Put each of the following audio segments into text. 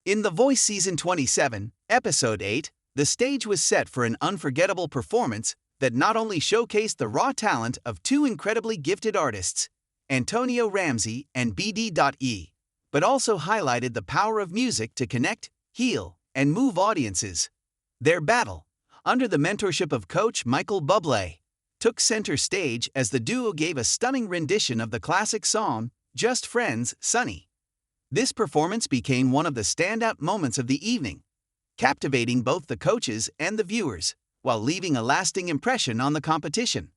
In The Voice Season 27, Episode 8, the stage was set for an unforgettable performance that not only showcased the raw talent of two incredibly gifted artists, Antonio Ramsey and BD.ii, but also highlighted the power of music to connect, heal, and move audiences. Their battle, under the mentorship of coach Michael Bublé, took center stage as the duo gave a stunning rendition of the classic song, Just Friends, Sunny. This performance became one of the standout moments of the evening, captivating both the coaches and the viewers, while leaving a lasting impression on the competition.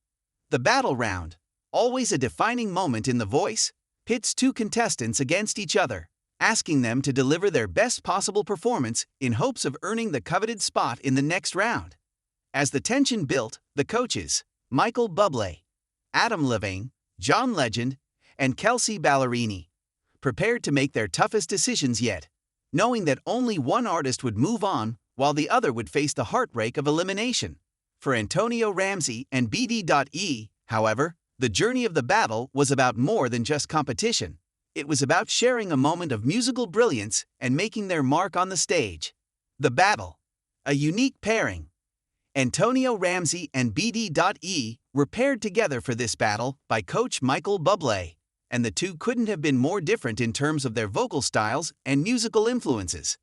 The battle round, always a defining moment in The Voice, pits two contestants against each other, asking them to deliver their best possible performance in hopes of earning the coveted spot in the next round. As the tension built, the coaches, Michael Bublé, Adam Levine, John Legend, and Kelsey Ballerini, prepared to make their toughest decisions yet, knowing that only one artist would move on while the other would face the heartbreak of elimination. For Antonio Ramsey and BD.ii, however, the journey of the battle was about more than just competition. It was about sharing a moment of musical brilliance and making their mark on the stage. The battle, a unique pairing. Antonio Ramsey and BD.ii were paired together for this battle by coach Michael Bublé, and the two couldn't have been more different in terms of their vocal styles and musical influences.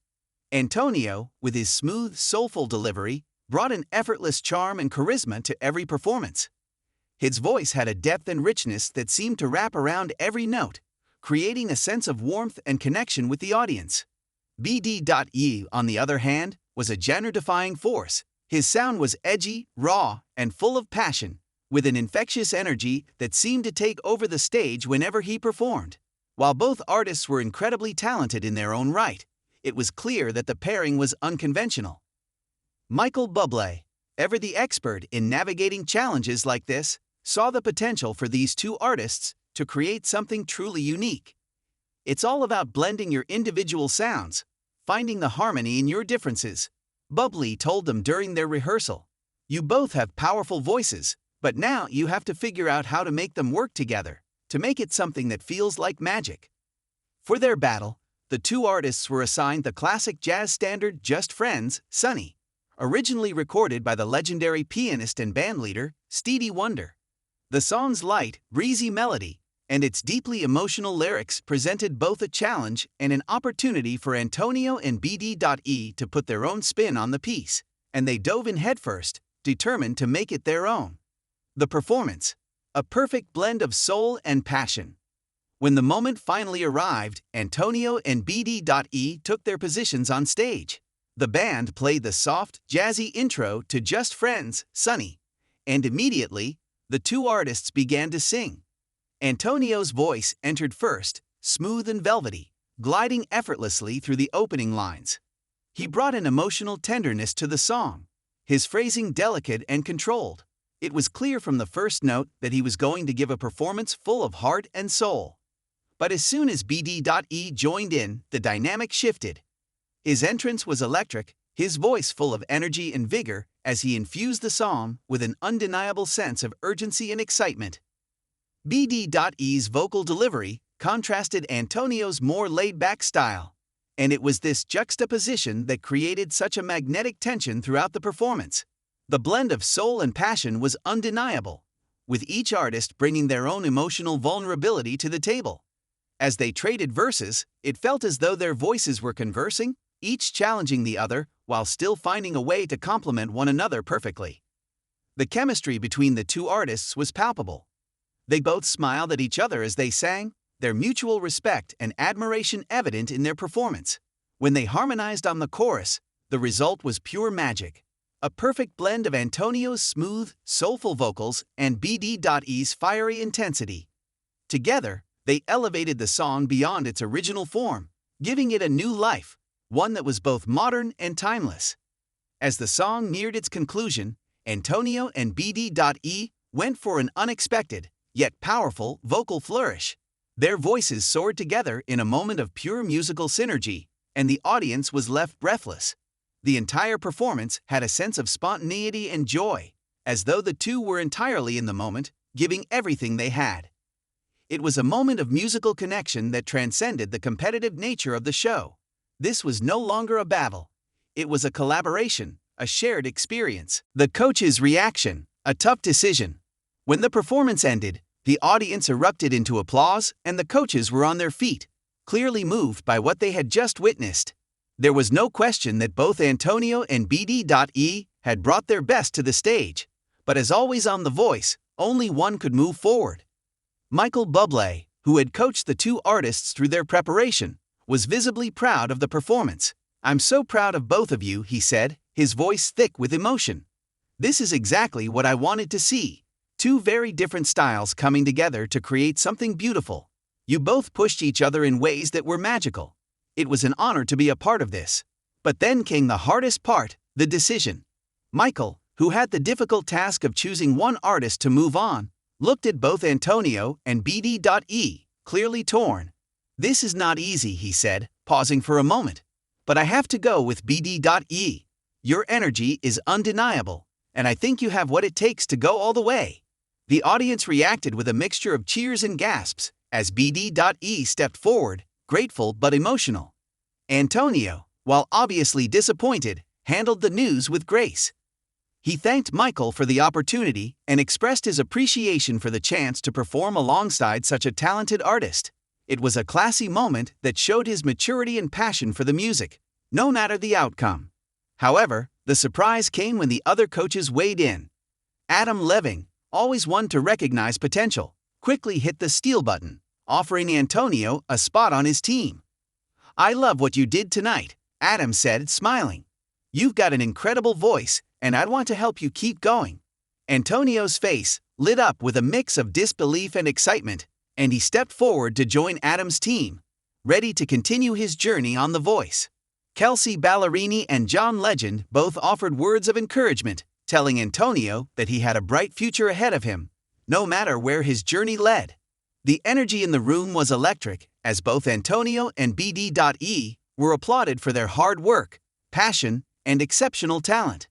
Antonio, with his smooth, soulful delivery, brought an effortless charm and charisma to every performance. His voice had a depth and richness that seemed to wrap around every note, creating a sense of warmth and connection with the audience. BD.ii, on the other hand, was a genre-defying force. His sound was edgy, raw, and full of passion, with an infectious energy that seemed to take over the stage whenever he performed. While both artists were incredibly talented in their own right, it was clear that the pairing was unconventional. Michael Bublé, ever the expert in navigating challenges like this, saw the potential for these two artists to create something truly unique. It's all about blending your individual sounds, finding the harmony in your differences, Bublé told them during their rehearsal. You both have powerful voices, but now you have to figure out how to make them work together, to make it something that feels like magic. For their battle, the two artists were assigned the classic jazz standard Just Friends, Sunny, originally recorded by the legendary pianist and bandleader, Stevie Wonder. The song's light, breezy melody and its deeply emotional lyrics presented both a challenge and an opportunity for Antonio and BD.ii to put their own spin on the piece, and they dove in headfirst, determined to make it their own. The performance, a perfect blend of soul and passion. When the moment finally arrived, Antonio and BD.ii took their positions on stage. The band played the soft, jazzy intro to Just Friends, Sunny, and immediately, the two artists began to sing. Antonio's voice entered first, smooth and velvety, gliding effortlessly through the opening lines. He brought an emotional tenderness to the song, his phrasing delicate and controlled. It was clear from the first note that he was going to give a performance full of heart and soul. But as soon as BD.ii joined in, the dynamic shifted. His entrance was electric, his voice full of energy and vigor as he infused the song with an undeniable sense of urgency and excitement. BD.ii's vocal delivery contrasted Antonio's more laid-back style, and it was this juxtaposition that created such a magnetic tension throughout the performance. The blend of soul and passion was undeniable, with each artist bringing their own emotional vulnerability to the table. As they traded verses, it felt as though their voices were conversing, each challenging the other while still finding a way to complement one another perfectly. The chemistry between the two artists was palpable. They both smiled at each other as they sang, their mutual respect and admiration evident in their performance. When they harmonized on the chorus, the result was pure magic. A perfect blend of Antonio's smooth, soulful vocals and BD.ii's fiery intensity. Together, they elevated the song beyond its original form, giving it a new life, one that was both modern and timeless. As the song neared its conclusion, Antonio and BD.ii went for an unexpected, yet powerful, vocal flourish. Their voices soared together in a moment of pure musical synergy, and the audience was left breathless. The entire performance had a sense of spontaneity and joy, as though the two were entirely in the moment, giving everything they had. It was a moment of musical connection that transcended the competitive nature of the show. This was no longer a battle. It was a collaboration, a shared experience. The coach's reaction, a tough decision. When the performance ended, the audience erupted into applause and the coaches were on their feet, clearly moved by what they had just witnessed. There was no question that both Antonio and BD.ii had brought their best to the stage, but as always on The Voice, only one could move forward. Michael Bublé, who had coached the two artists through their preparation, was visibly proud of the performance. "I'm so proud of both of you," he said, his voice thick with emotion. "This is exactly what I wanted to see. Two very different styles coming together to create something beautiful. You both pushed each other in ways that were magical. It was an honor to be a part of this." But then came the hardest part, the decision. Michael, who had the difficult task of choosing one artist to move on, looked at both Antonio and BD.ii, clearly torn. "This is not easy," he said, pausing for a moment. "But I have to go with BD.ii. Your energy is undeniable, and I think you have what it takes to go all the way." The audience reacted with a mixture of cheers and gasps as BD.ii stepped forward, grateful but emotional. Antonio, while obviously disappointed, handled the news with grace. He thanked Michael for the opportunity and expressed his appreciation for the chance to perform alongside such a talented artist. It was a classy moment that showed his maturity and passion for the music, no matter the outcome. However, the surprise came when the other coaches weighed in. Adam Leving, always one to recognize potential, quickly hit the steal button, offering Antonio a spot on his team. "I love what you did tonight," Adam said, smiling. "You've got an incredible voice, and I'd want to help you keep going." Antonio's face lit up with a mix of disbelief and excitement, and he stepped forward to join Adam's team, ready to continue his journey on The Voice. Kelsey Ballerini and John Legend both offered words of encouragement, telling Antonio that he had a bright future ahead of him, no matter where his journey led. The energy in the room was electric, as both Antonio and BD.ii were applauded for their hard work, passion, and exceptional talent.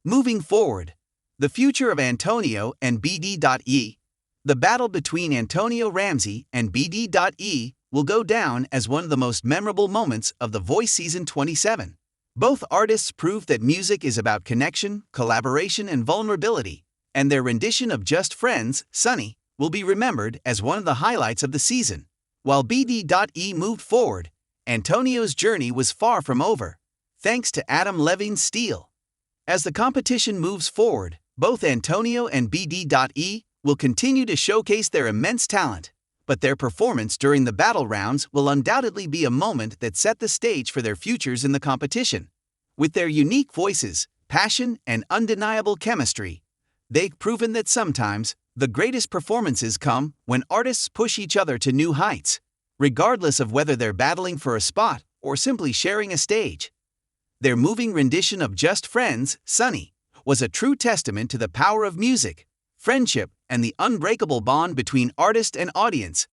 Moving forward, the future of Antonio and BD.ii. The battle between Antonio Ramsey and BD.ii will go down as one of the most memorable moments of The Voice Season 27. Both artists proved that music is about connection, collaboration, and vulnerability, and their rendition of Just Friends, Sunny, will be remembered as one of the highlights of the season. While BD.ii moved forward, Antonio's journey was far from over, thanks to Adam Levine's steal. As the competition moves forward, both Antonio and BD.ii will continue to showcase their immense talent, but their performance during the battle rounds will undoubtedly be a moment that set the stage for their futures in the competition. With their unique voices, passion, and undeniable chemistry, they've proven that sometimes the greatest performances come when artists push each other to new heights, regardless of whether they're battling for a spot or simply sharing a stage. Their moving rendition of Just Friends, Sunny, was a true testament to the power of music, friendship, and the unbreakable bond between artist and audience.